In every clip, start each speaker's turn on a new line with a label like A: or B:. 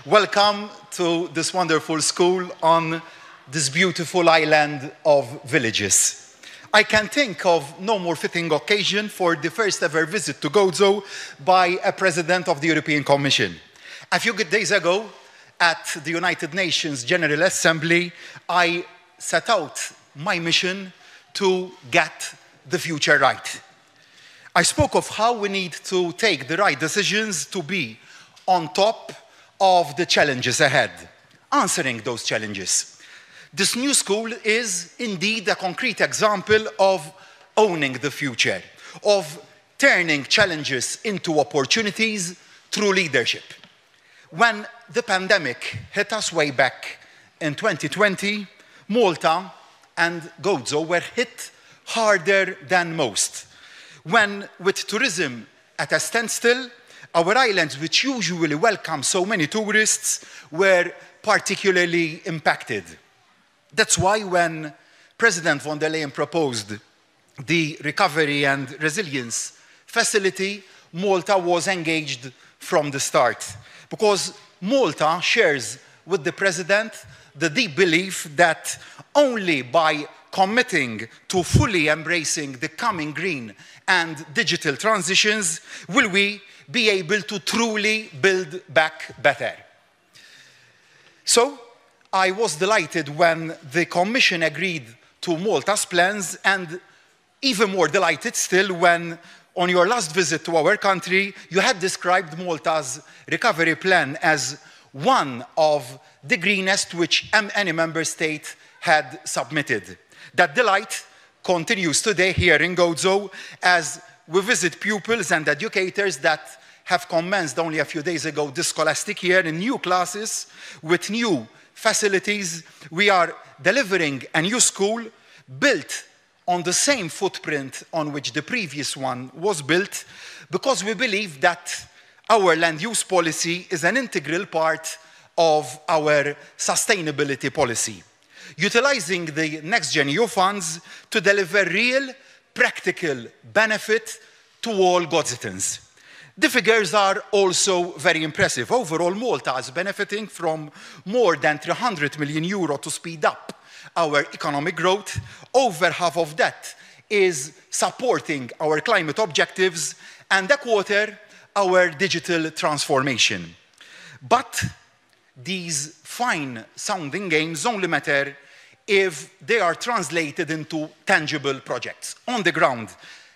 A: Welcome to this wonderful school on this beautiful island of villages. I can think of no more fitting occasion for the first ever visit to Gozo by a President of the European Commission. A few days ago, at the United Nations General Assembly, I set out my mission to get the future right. I spoke of how we need to take the right decisions to be on top of the challenges ahead, answering those challenges. This new school is indeed a concrete example of owning the future, of turning challenges into opportunities through leadership. When the pandemic hit us way back in 2020, Malta and Gozo were hit harder than most. When, with tourism at a standstill, our islands, which usually welcome so many tourists, were particularly impacted. That's why when President von der Leyen proposed the Recovery and Resilience Facility, Malta was engaged from the start. Because Malta shares with the President the deep belief that only by committing to fully embracing the coming green and digital transitions will we be able to truly build back better. So, I was delighted when the Commission agreed to Malta's plans, and even more delighted still when, on your last visit to our country, you had described Malta's recovery plan as one of the greenest which any member state had submitted. That delight continues today here in Gozo as we visit pupils and educators that have commenced only a few days ago this scholastic year in new classes with new facilities. We are delivering a new school built on the same footprint on which the previous one was built, because we believe that our land use policy is an integral part of our sustainability policy, utilizing the NextGenerationEU funds to deliver real, practical benefit to all Gozitans. The figures are also very impressive. Overall, Malta is benefiting from more than €300 million to speed up our economic growth. Over half of that is supporting our climate objectives, and a quarter our digital transformation. But these fine-sounding gains only matter if they are translated into tangible projects on the ground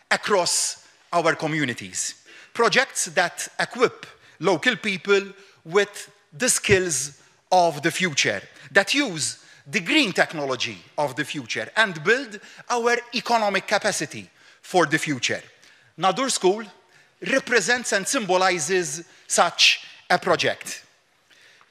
A: across our communities. Projects that equip local people with the skills of the future, that use the green technology of the future and build our economic capacity for the future. Nadur School represents and symbolizes such a project.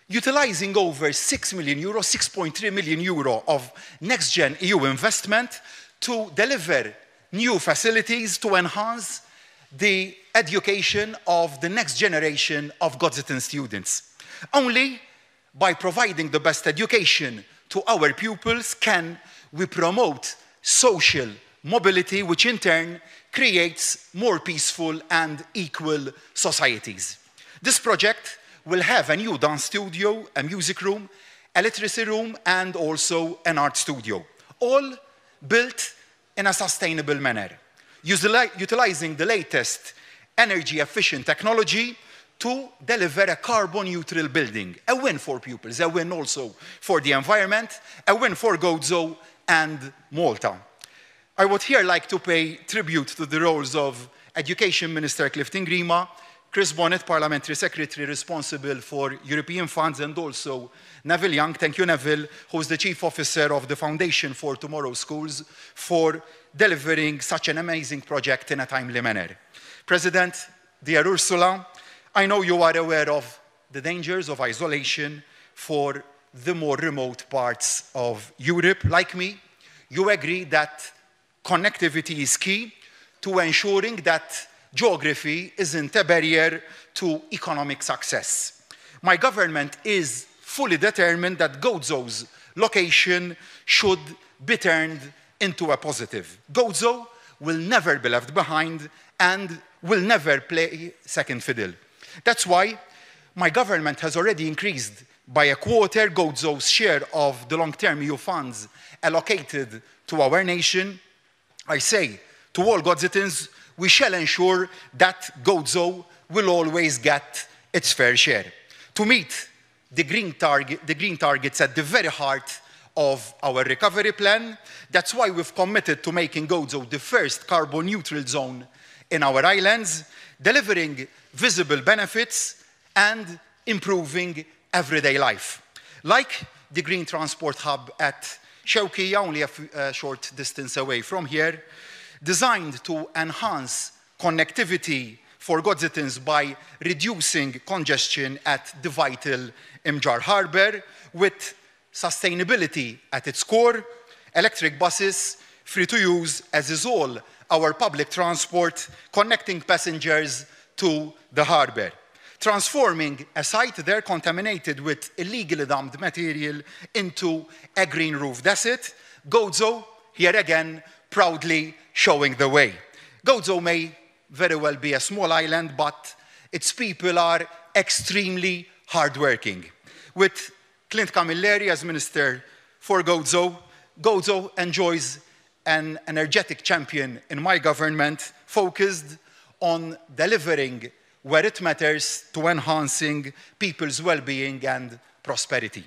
A: Utilizing over €6 million, €6.3 million of NextGenerationEU investment to deliver new facilities to enhance the education of the next generation of Gozitan students. Only by providing the best education to our pupils can we promote social mobility, which in turn creates more peaceful and equal societies. This project will have a new dance studio, a music room, a literacy room, and also an art studio, all built in a sustainable manner, utilizing the latest energy-efficient technology to deliver a carbon-neutral building. A win for pupils, a win also for the environment, a win for Gozo and Malta. I would here like to pay tribute to the roles of Education Minister Clifton Grima, Chris Bonett, Parliamentary Secretary responsible for European funds, and also Neville Young. Thank you, Neville, who is the Chief Officer of the Foundation for Tomorrow's Schools, for delivering such an amazing project in a timely manner. President, dear Ursula, I know you are aware of the dangers of isolation for the more remote parts of Europe. Like me, you agree that connectivity is key to ensuring that geography isn't a barrier to economic success. My government is fully determined that Gozo's location should be turned into a positive. Gozo will never be left behind and will never play second fiddle. That's why my government has already increased by a quarter Gozo's share of the long-term EU funds allocated to our nation. I say to all Gozitans, we shall ensure that Gozo will always get its fair share. To meet the green targets at the very heart of our recovery plan, that's why we've committed to making Gozo the first carbon neutral zone in our islands, delivering visible benefits and improving everyday life. Like the green transport hub at Shawkija, only a short distance away from here, designed to enhance connectivity for Gozitans by reducing congestion at the vital Imjar Harbour, with sustainability at its core, electric buses free to use, as is all our public transport, connecting passengers to the harbour, transforming a site there contaminated with illegally dumped material into a green roof. That's it. Gozo, here again, proudly showing the way. Gozo may very well be a small island, but its people are extremely hardworking. With Clint Camilleri as Minister for Gozo, Gozo enjoys an energetic champion in my government, focused on delivering where it matters to enhancing people's well-being and prosperity.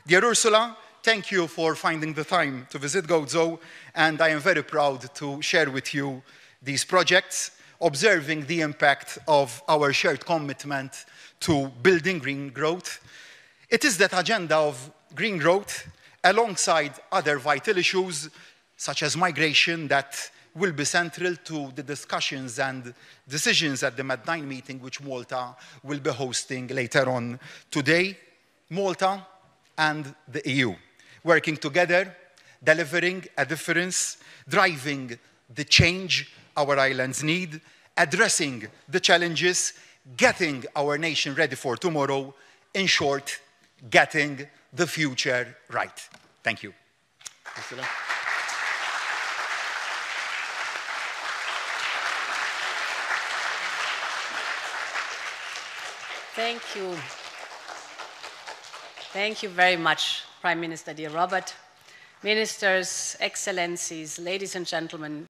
A: Dear Ursula, thank you for finding the time to visit Gozo, and I am very proud to share with you these projects, observing the impact of our shared commitment to building green growth. It is that agenda of green growth, alongside other vital issues, such as migration, that will be central to the discussions and decisions at the Med9 meeting, which Malta will be hosting later on today. Malta and the EU, working together, delivering a difference, driving the change our islands need, addressing the challenges, getting our nation ready for tomorrow, in short, getting the future right. Thank you.
B: Thank you. Thank you very much, Prime Minister, dear Robert. Ministers, Excellencies, ladies and gentlemen.